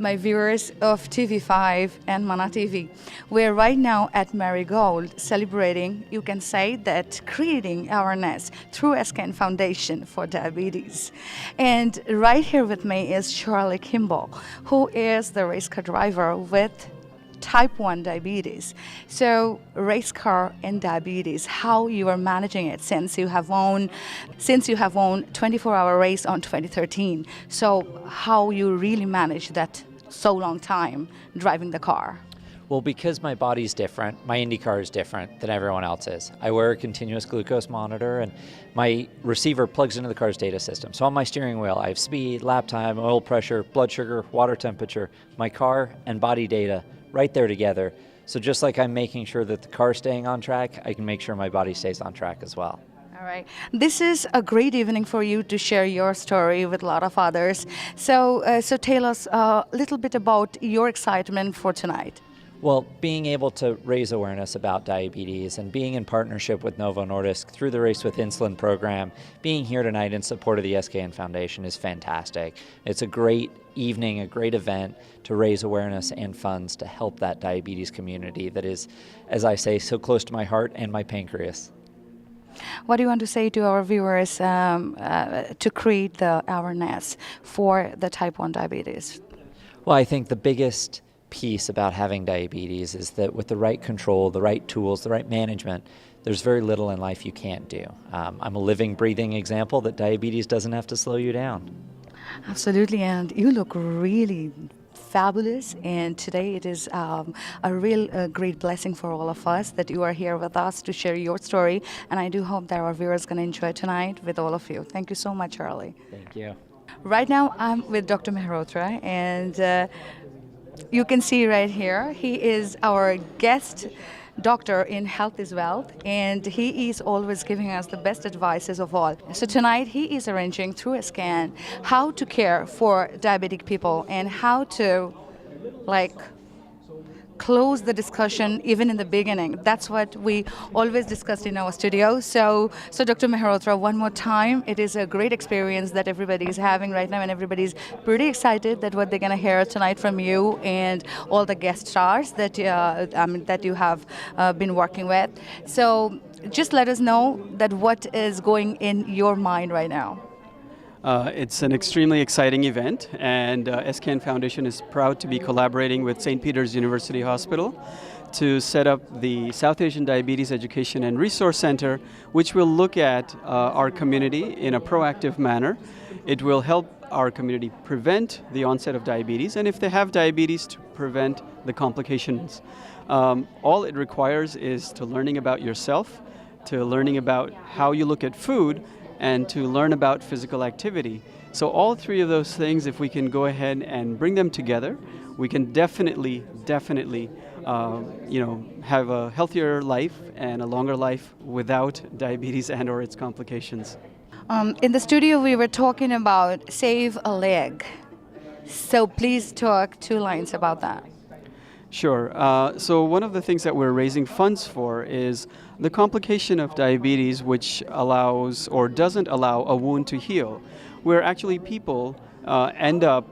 my viewers of TV5 and Mana TV. We're right now at Marigold celebrating, you can say that, creating awareness through SKN Foundation for diabetes. And right here with me is Shirley Kimball, who is the race car driver with type 1 diabetes. So race car and diabetes, how you are managing it since you have won 24-hour race on 2013. So how you really manage that so long time driving the car? Well, because my body's different, my IndyCar is different than everyone else's. I wear a continuous glucose monitor and my receiver plugs into the car's data system. So on my steering wheel, I have speed, lap time, oil pressure, blood sugar, water temperature, my car and body data right there together. So just like I'm making sure that the car's staying on track, I can make sure my body stays on track as well. All right. This is a great evening for you to share your story with a lot of others. So tell us a little bit about your excitement for tonight. Well, being able to raise awareness about diabetes and being in partnership with Novo Nordisk through the Race with Insulin program, being here tonight in support of the SKN Foundation is fantastic. It's a great evening, a great event to raise awareness and funds to help that diabetes community that is, as I say, so close to my heart and my pancreas. What do you want to say to our viewers to create the awareness for the type 1 diabetes? Well, I think the biggest piece about having diabetes is that with the right control, the right tools, the right management, there's very little in life you can't do. I'm a living, breathing example that diabetes doesn't have to slow you down. Absolutely, and you look really fabulous, and today it is a real great blessing for all of us that you are here with us to share your story, and I do hope that our viewers are going to enjoy tonight with all of you. Thank you so much, Charlie. Thank you. Right now I'm with Dr. Mehrotra, and you can see right here, he is our guest doctor in Health is Wealth, and he is always giving us the best advices of all. So tonight he is arranging through SKN how to care for diabetic people and how to close the discussion even in the beginning. That's what we always discussed in our studio. So Dr. Mehrotra, one more time, it is a great experience that everybody is having right now, and everybody's pretty excited that what they're going to hear tonight from you and all the guest stars that you have been working with. So just let us know that what is going in your mind right now. It's an extremely exciting event, and SKN Foundation is proud to be collaborating with St. Peter's University Hospital to set up the South Asian Diabetes Education and Resource Center, which will look at our community in a proactive manner. It will help our community prevent the onset of diabetes, and if they have diabetes, to prevent the complications. All it requires is to learning about yourself, to learning about how you look at food, and to learn about physical activity. So all three of those things, if we can go ahead and bring them together, we can definitely have a healthier life and a longer life without diabetes and or its complications. In the studio we were talking about save a leg. So please talk 2 lines about that. Sure. So one of the things that we're raising funds for is the complication of diabetes, which allows or doesn't allow a wound to heal, where actually people end up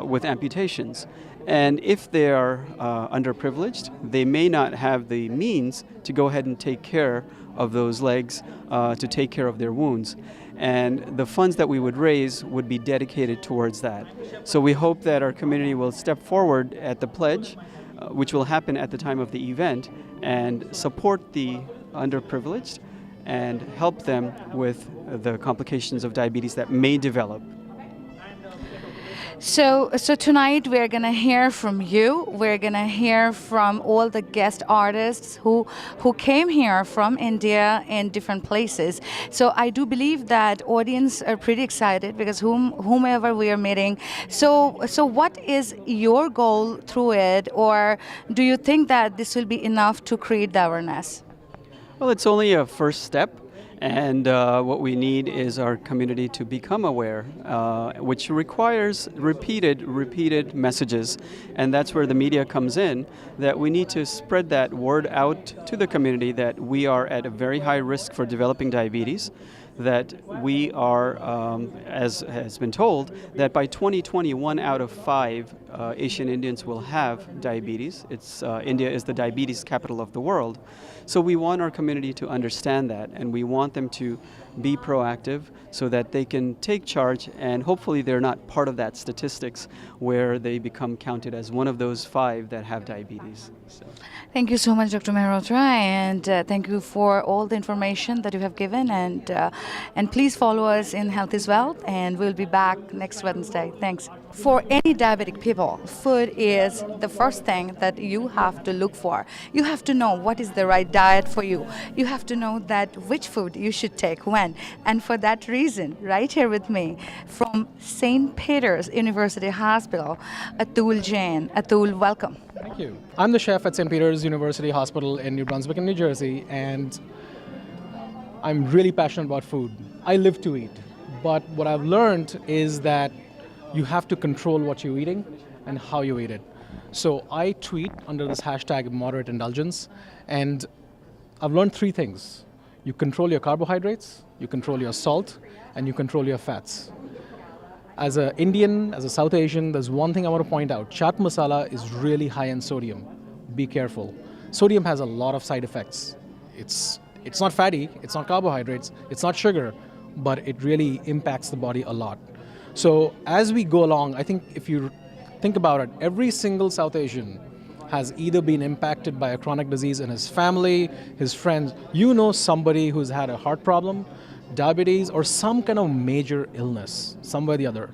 with amputations. And if they are underprivileged, they may not have the means to go ahead and take care of those legs, to take care of their wounds. And the funds that we would raise would be dedicated towards that. So we hope that our community will step forward at the pledge, which will happen at the time of the event, and support the underprivileged and help them with the complications of diabetes that may develop. So tonight we're going to hear from you. We're going to hear from all the guest artists who came here from India and different places. So I do believe that audience are pretty excited because whomever we are meeting. So what is your goal through it, or do you think that this will be enough to create the awareness? Well, it's only a first step. And what we need is our community to become aware, which requires repeated messages. And that's where the media comes in, that we need to spread that word out to the community that we are at a very high risk for developing diabetes, that we are, as has been told, that by 2020, 1 out of 5 Asian Indians will have diabetes. India is the diabetes capital of the world. So we want our community to understand that, and we want them to be proactive so that they can take charge, and hopefully they're not part of that statistics where they become counted as one of those 5 that have diabetes. So. Thank you so much, Dr. Mehrotra, and thank you for all the information that you have given. And please follow us in Health is Wealth, and we'll be back next Wednesday. Thanks. For any diabetic people, food is the first thing that you have to look for. You have to know what is the right diet for you. You have to know that which food you should take when. And for that reason, right here with me, from St. Peter's University Hospital, Atul Jain. Atul, welcome. Thank you. I'm the chef at St. Peter's University Hospital in New Brunswick in New Jersey, and I'm really passionate about food. I live to eat, but what I've learned is that you have to control what you're eating and how you eat it. So I tweet under this hashtag moderate indulgence, and I've learned 3 things. You control your carbohydrates, you control your salt, and you control your fats. As an Indian, as a South Asian, there's one thing I want to point out. Chaat masala is really high in sodium. Be careful. Sodium has a lot of side effects. It's not fatty, it's not carbohydrates, it's not sugar, but it really impacts the body a lot. So as we go along, I think if you think about it, every single South Asian has either been impacted by a chronic disease in his family, his friends. You know somebody who's had a heart problem, diabetes, or some kind of major illness, some way or the other.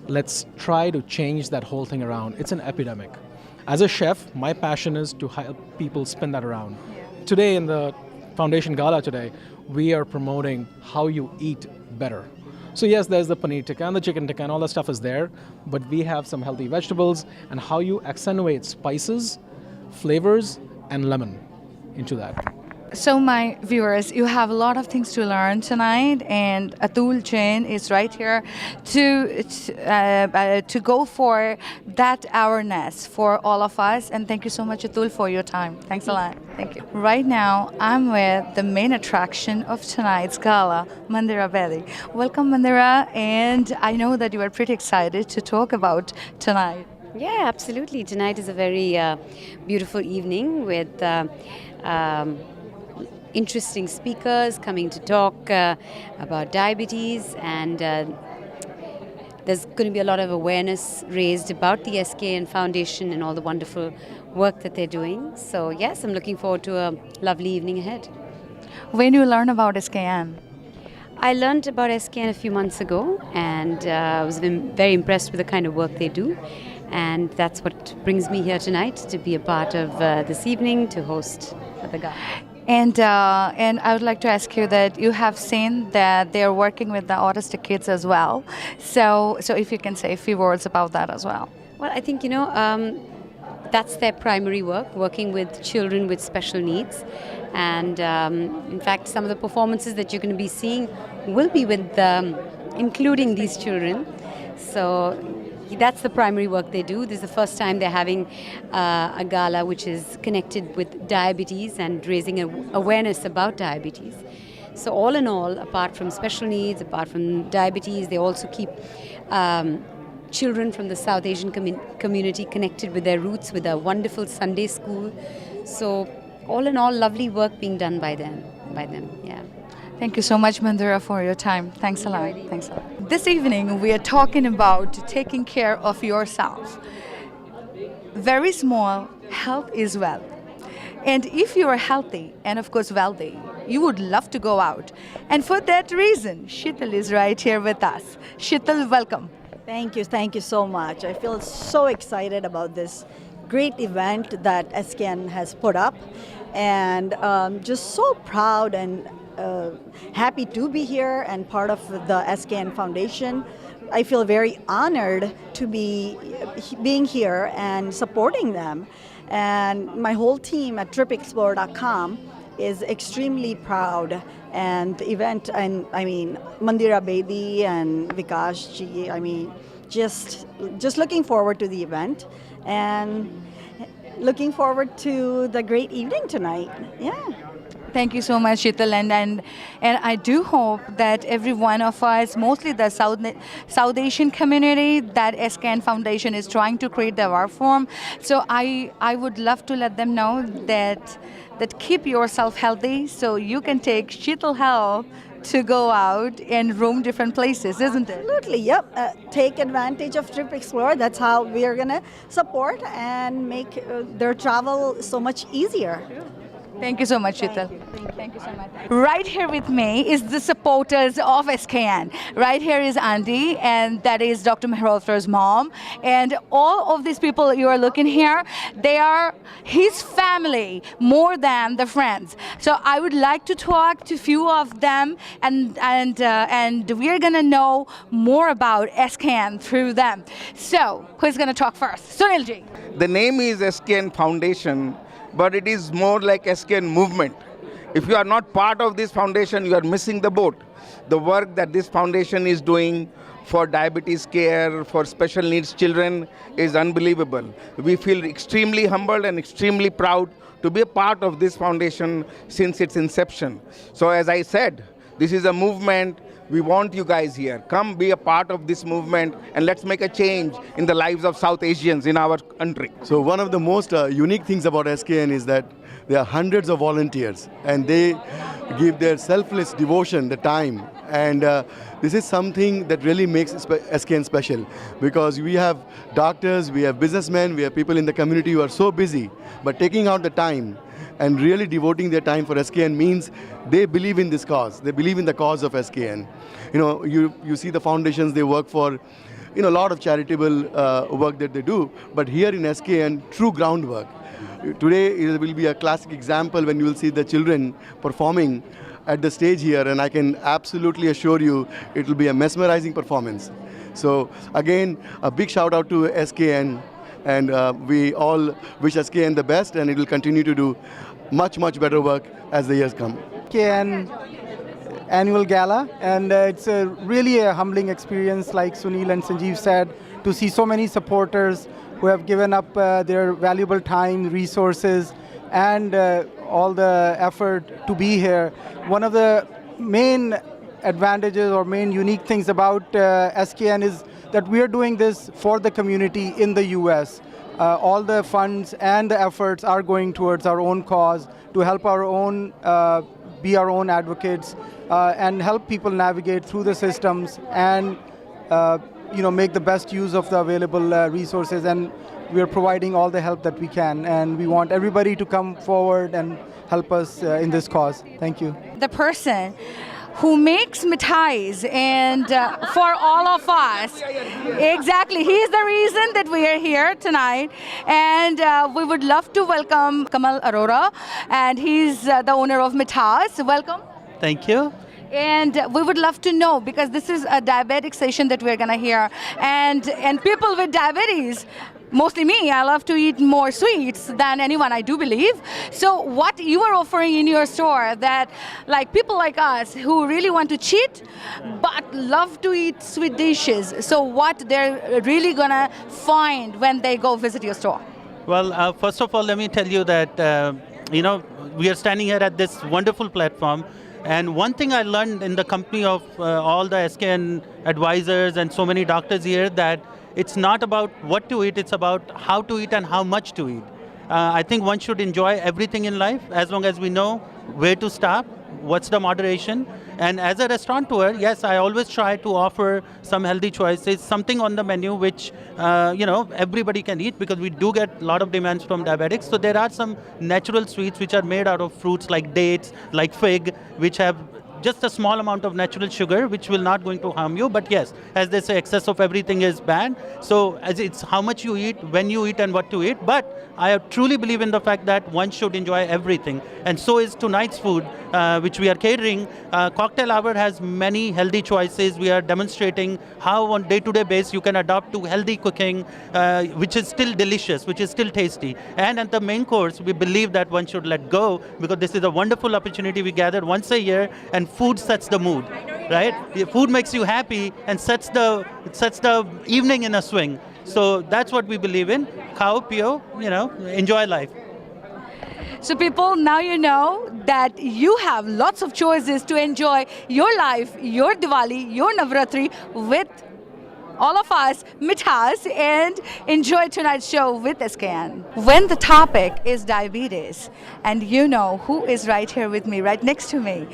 Let's try to change that whole thing around. It's an epidemic. As a chef, my passion is to help people spin that around. Today in the Foundation Gala today, we are promoting how you eat better. So yes, there's the paneer tikka and the chicken tikka and all that stuff is there, but we have some healthy vegetables and how you accentuate spices, flavors, and lemon into that. So my viewers, you have a lot of things to learn tonight, and Atul Jain is right here to go for that awareness for all of us. And thank you so much, Atul, for your time. Thanks a lot. Thank you. Right now, I'm with the main attraction of tonight's gala, Mandira Bedi. Welcome, Mandira, and I know that you are pretty excited to talk about tonight. Yeah, absolutely. Tonight is a very beautiful evening with interesting speakers coming to talk about diabetes, and there's going to be a lot of awareness raised about the SKN Foundation and all the wonderful work that they're doing. So yes, I'm looking forward to a lovely evening ahead. When you learn about SKN? I learned about SKN a few months ago, and I was very impressed with the kind of work they do. And that's what brings me here tonight, to be a part of this evening, to host the gala. And I would like to ask you that you have seen that they are working with the autistic kids as well. So if you can say a few words about that as well. Well, I think, that's their primary work, working with children with special needs. And in fact, some of the performances that you're going to be seeing will be with including these children. So that's the primary work they do. This is the first time they're having a gala which is connected with diabetes and raising awareness about diabetes. So all in all, apart from special needs, apart from diabetes, they also keep children from the South Asian community connected with their roots, with a wonderful Sunday school. So all in all, lovely work being done by them. Yeah. Thank you so much, Mandira, for your time. Thanks a lot. Thanks a lot. This evening, we are talking about taking care of yourself. Very small, health is wealth. And if you are healthy and, of course, wealthy, you would love to go out. And for that reason, Sheetal is right here with us. Sheetal, welcome. Thank you so much. I feel so excited about this great event that SKN has put up, and just so proud and happy to be here and part of the SKN Foundation. I feel very honored to be being here and supporting them. And my whole team at tripexplore.com is extremely proud. And the event, and I mean, Mandira Bedi and Vikash ji, I mean, just looking forward to the event and looking forward to the great evening tonight. Yeah. Thank you so much, Sheetal, and I do hope that every one of us, mostly the South Asian community, that SKN Foundation is trying to create the art form. So I would love to let them know that keep yourself healthy, so you can take Sheetal help to go out and roam different places, isn't it? Absolutely, yep. Take advantage of Trip Explorer. That's how we are going to support and make their travel so much easier. Thank you so much, Sheetal. Thank you so much. Right here with me is the supporters of SKN. Right here is Andy, and that is Dr. Maharashtra's mom. And all of these people you are looking here, they are his family more than the friends. So I would like to talk to a few of them, and we are gonna know more about SKN through them. So who's gonna talk first? Sunilji. The name is SKN Foundation, but it is more like SKN movement. If you are not part of this foundation, you are missing the boat. The work that this foundation is doing for diabetes care, for special needs children is unbelievable. We feel extremely humbled and extremely proud to be a part of this foundation since its inception. So as I said, this is a movement. We want you guys here. Come be a part of this movement and let's make a change in the lives of South Asians in our country. So one of the most unique things about SKN is that there are hundreds of volunteers and they give their selfless devotion, the time. And this is something that really makes SKN special, because we have doctors, we have businessmen, we have people in the community who are so busy, but taking out the time and really devoting their time for SKN means they believe in this cause. They believe in the cause of SKN. You know, you see the foundations they work for, a lot of charitable work that they do, but here in SKN, true groundwork. Today it will be a classic example when you will see the children performing at the stage here, and I can absolutely assure you it will be a mesmerizing performance. So again, a big shout out to SKN. And we all wish SKN the best, and it will continue to do much, much better work as the years come. SKN Annual Gala, and it's really a humbling experience, like Sunil and Sanjeev said, to see so many supporters who have given up their valuable time, resources, and all the effort to be here. One of the main advantages or main unique things about SKN is that we are doing this for the community in the US. All the funds and the efforts are going towards our own cause, to help our own, be our own advocates, and help people navigate through the systems and make the best use of the available resources. And we are providing all the help that we can. And we want everybody to come forward and help us in this cause. Thank you. The person who makes mithais and for all of us. Exactly, he is the reason that we are here tonight, and we would love to welcome Kamal Arora, and he's the owner of Mithas. Welcome. Thank you. And we would love to know, because this is a diabetic session that we're gonna hear, and people with diabetes, mostly me, I love to eat more sweets than anyone, I do believe. So what you are offering in your store that, like, people like us who really want to cheat but love to eat sweet dishes, so what they're really gonna find when they go visit your store? Well, first of all, let me tell you that, we are standing here at this wonderful platform. And one thing I learned in the company of all the SKN advisors and so many doctors here, that it's not about what to eat, it's about how to eat and how much to eat. I think one should enjoy everything in life as long as we know where to stop, what's the moderation. And as a restaurateur, yes, I always try to offer some healthy choices, something on the menu which everybody can eat, because we do get a lot of demands from diabetics. So there are some natural sweets which are made out of fruits like dates, like fig, which have just a small amount of natural sugar, which will not going to harm you. But yes, as they say, excess of everything is bad. So as it's how much you eat, when you eat, and what to eat. But I truly believe in the fact that one should enjoy everything. And so is tonight's food, which we are catering. Cocktail Hour has many healthy choices. We are demonstrating how on day-to-day basis you can adopt to healthy cooking, which is still delicious, which is still tasty. And at the main course, we believe that one should let go, because this is a wonderful opportunity. We gather once a year, and food sets the mood, right? Food makes you happy and sets the evening in a swing. So that's what we believe in. Khao, pio, enjoy life. So people, now you know that you have lots of choices to enjoy your life, your Diwali, your Navratri with all of us, mithas, and enjoy tonight's show with SKN. When the topic is diabetes, and you know who is right here with me, right next to me,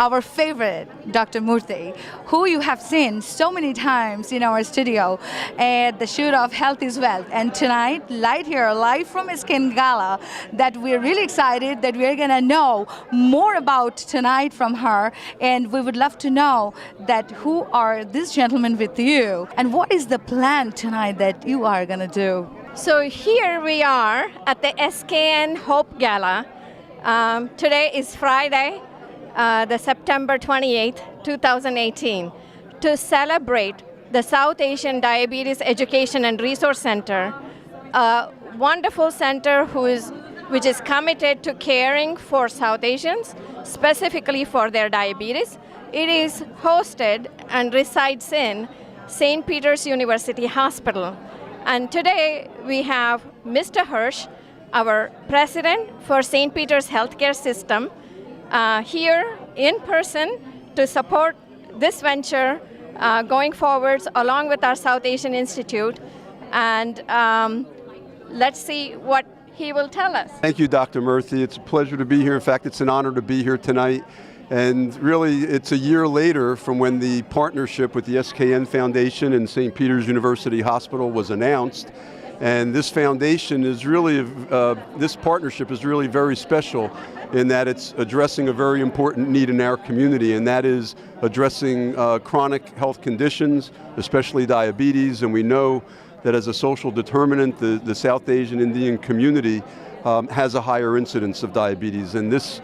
our favorite Dr. Murthy, who you have seen so many times in our studio at the shoot of Health is Wealth. And tonight, right here, live from SKN Gala, that we're really excited that we're gonna know more about tonight from her. And we would love to know that who are these gentlemen with you and what is the plan tonight that you are gonna do? So here we are at the SKN Hope Gala. Today is Friday, the September 28th, 2018, to celebrate the South Asian Diabetes Education and Resource Center, a wonderful center which is committed to caring for South Asians, specifically for their diabetes. It is hosted and resides in St. Peter's University Hospital. And today we have Mr. Hirsch, our president for St. Peter's Healthcare System, here in person to support this venture going forwards along with our South Asian Institute. And let's see what he will tell us. Thank you, Dr. Murthy. It's a pleasure to be here. In fact, it's an honor to be here tonight. And really, it's a year later from when the partnership with the SKN Foundation and St. Peter's University Hospital was announced. And this foundation is really, this partnership is really very special in that it's addressing a very important need in our community, and that is addressing chronic health conditions, especially diabetes. And we know that as a social determinant, the South Asian Indian community has a higher incidence of diabetes. And this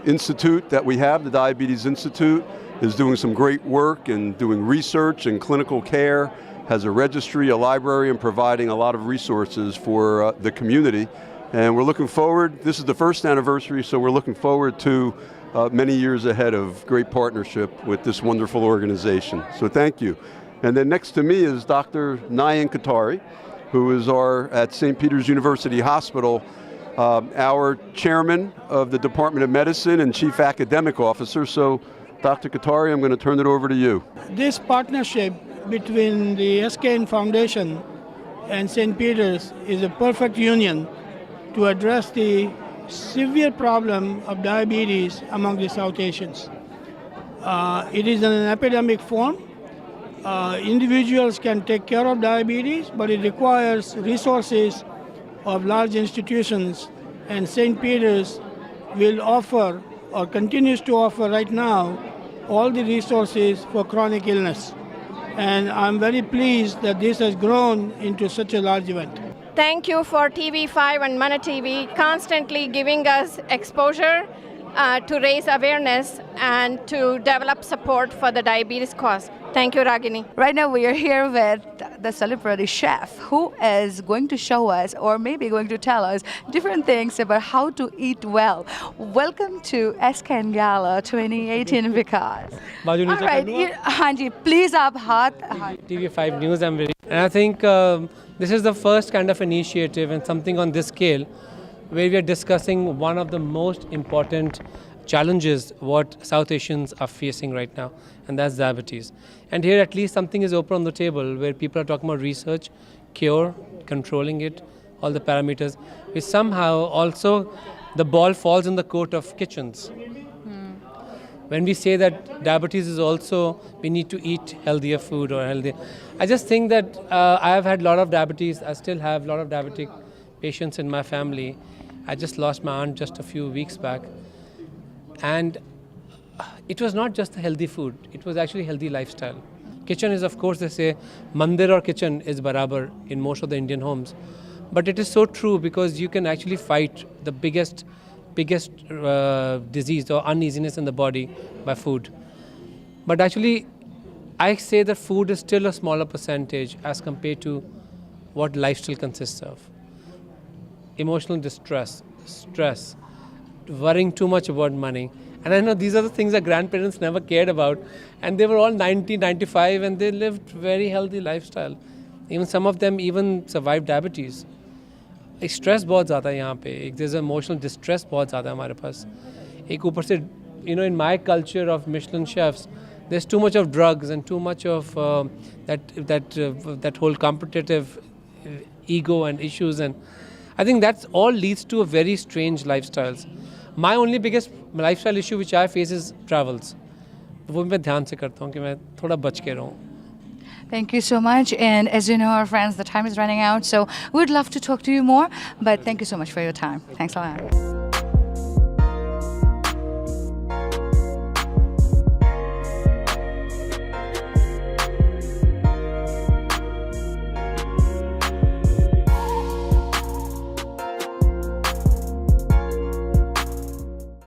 institute that we have, the Diabetes Institute, is doing some great work and doing research and clinical care, has a registry, a library, and providing a lot of resources for the community. And we're looking forward, this is the first anniversary, so we're looking forward to many years ahead of great partnership with this wonderful organization. So thank you. And then next to me is Dr. Nayan Katari, who is at St. Peter's University Hospital, our chairman of the Department of Medicine and chief academic officer. So Dr. Katari, I'm going to turn it over to you. This partnership between the SKN Foundation and St. Peter's is a perfect union to address the severe problem of diabetes among the South Asians. It is in an epidemic form. Individuals can take care of diabetes, but it requires resources of large institutions, and St. Peter's will offer or continues to offer right now all the resources for chronic illness. And I'm very pleased that this has grown into such a large event. Thank you for TV5 and Mana TV constantly giving us exposure to raise awareness and to develop support for the diabetes cause. Thank you, Ragini. Right now we are here with the celebrity chef who is going to show us, or maybe going to tell us, different things about how to eat well. Welcome to SKN Gala 2018 Vikas. All right, Hanji, please up hot. TV5 News, I'm very. And I think this is the first kind of initiative and something on this scale where we are discussing one of the most important challenges what South Asians are facing right now, and that's diabetes. And here at least something is open on the table where people are talking about research, cure, controlling it, all the parameters, which somehow also the ball falls in the court of kitchens. When we say that diabetes is also, we need to eat healthier food or healthy. I just think that I have had a lot of diabetes. I still have a lot of diabetic patients in my family. I just lost my aunt just a few weeks back. And it was not just the healthy food, it was actually healthy lifestyle. Kitchen is, of course, they say, mandir or kitchen is barabar in most of the Indian homes. But it is so true because you can actually fight the biggest disease or uneasiness in the body by food. But actually, I say that food is still a smaller percentage as compared to what lifestyle consists of. Emotional distress, stress, worrying too much about money. And I know these are the things that grandparents never cared about. And they were all 90, 95 and they lived very healthy lifestyle. Even some of them even survived diabetes. एक stress बहुत ज़्यादा है यहाँ पे, एक there's emotional distress बहुत ज़्यादा है हमारे पास. एक ऊपर से in my culture of Michelin chefs, there's too much of drugs and too much of that whole competitive ego and issues, and I think that's all leads to a very strange lifestyles. My only biggest lifestyle issue which I face is travels. वो मैं ध्यान से करता हूँ कि मैं थोड़ा बच के रहूँ. Thank you so much. And as you know, our friends, the time is running out, so we'd love to talk to you more, but thank you so much for your time. Thanks a lot.